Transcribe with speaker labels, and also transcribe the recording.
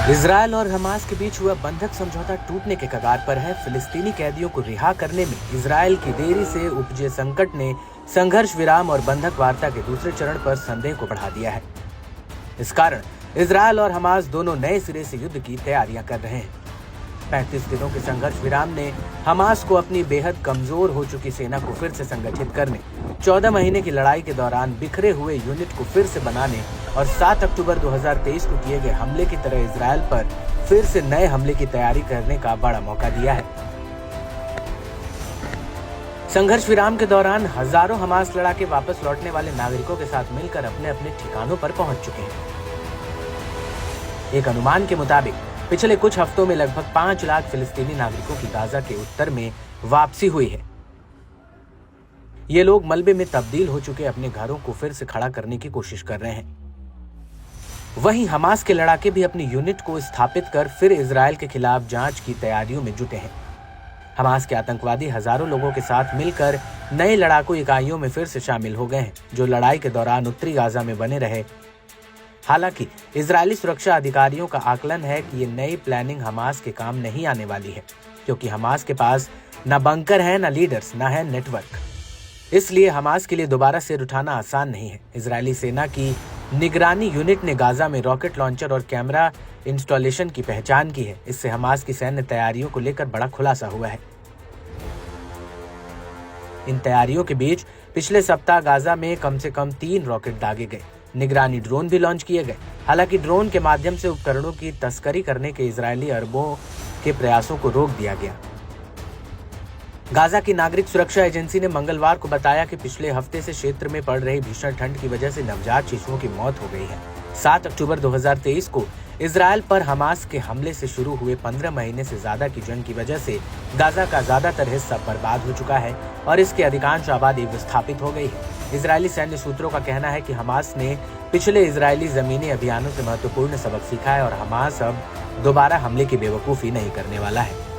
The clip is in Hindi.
Speaker 1: इजरायल और हमास के बीच हुआ बंधक समझौता टूटने के कगार पर है। फिलिस्तीनी कैदियों को रिहा करने में इजरायल की देरी से उपजे संकट ने संघर्ष विराम और बंधक वार्ता के दूसरे चरण पर संदेह को बढ़ा दिया है। इस कारण इजरायल और हमास दोनों नए सिरे से युद्ध की तैयारियां कर रहे हैं। 35 दिनों के संघर्ष विराम ने हमास को अपनी बेहद कमजोर हो चुकी सेना को फिर से संगठित करने, 14 महीने की लड़ाई के दौरान बिखरे हुए यूनिट को फिर से बनाने और 7 अक्टूबर 2023 को किए गए हमले की तरह इजरायल पर फिर से नए हमले की तैयारी करने का बड़ा मौका दिया है। संघर्ष विराम के दौरान हजारों हमास लड़ाके वापस लौटने वाले नागरिकों के साथ मिलकर अपने अपने ठिकानों पर पहुंच चुके हैं। एक अनुमान के मुताबिक पिछले कुछ हफ्तों में लगभग 5 लाख फिलिस्तीनी नागरिकों की गाजा के उत्तर में वापसी हुई है। ये लोग मलबे में तब्दील हो चुके अपने घरों को फिर से खड़ा करने की कोशिश कर रहे हैं। वहीं हमास के लड़ाके भी अपनी यूनिट को स्थापित कर फिर इजरायल के खिलाफ जांच की तैयारियों में जुटे हैं। हमास के आतंकवादी हजारों लोगों के साथ मिलकर नए लड़ाकू इकाइयों में फिर से शामिल हो गए हैं, जो लड़ाई के दौरान उत्तरी गाजा में बने रहे। हालांकि इजरायली सुरक्षा अधिकारियों का आकलन है कि ये नई प्लानिंग हमास के काम नहीं आने वाली है, क्योंकि हमास के पास न बंकर है, न लीडर्स, न है नेटवर्क। इसलिए हमास के लिए दोबारा सिर उठाना आसान नहीं है। इजरायली सेना की निगरानी यूनिट ने गाजा में रॉकेट लॉन्चर और कैमरा इंस्टॉलेशन की पहचान की है। इससे हमास की सैन्य तैयारियों को लेकर बड़ा खुलासा हुआ है। इन तैयारियों के बीच पिछले सप्ताह गाजा में कम से कम 3 रॉकेट दागे गए। निगरानी ड्रोन भी लॉन्च किए गए। हालांकि ड्रोन के माध्यम से उपकरणों की तस्करी करने के इजरायली अरबों के प्रयासों को रोक दिया गया। गाजा की नागरिक सुरक्षा एजेंसी ने मंगलवार को बताया कि पिछले हफ्ते से क्षेत्र में पड़ रही भीषण ठंड की वजह से नवजात शिशुओं की मौत हो गई है। 7 अक्टूबर 2023 को इजरायल पर हमास के हमले से शुरू हुए 15 महीने से ज्यादा की जंग की वजह से गाजा का ज्यादातर हिस्सा बर्बाद हो चुका है और इसकी अधिकांश आबादी विस्थापित हो गई है। इजरायली सैन्य सूत्रों का कहना है कि हमास ने पिछले इजरायली जमीनी अभियानों से महत्वपूर्ण सबक सीखा है और हमास अब दोबारा हमले की बेवकूफी नहीं करने वाला है।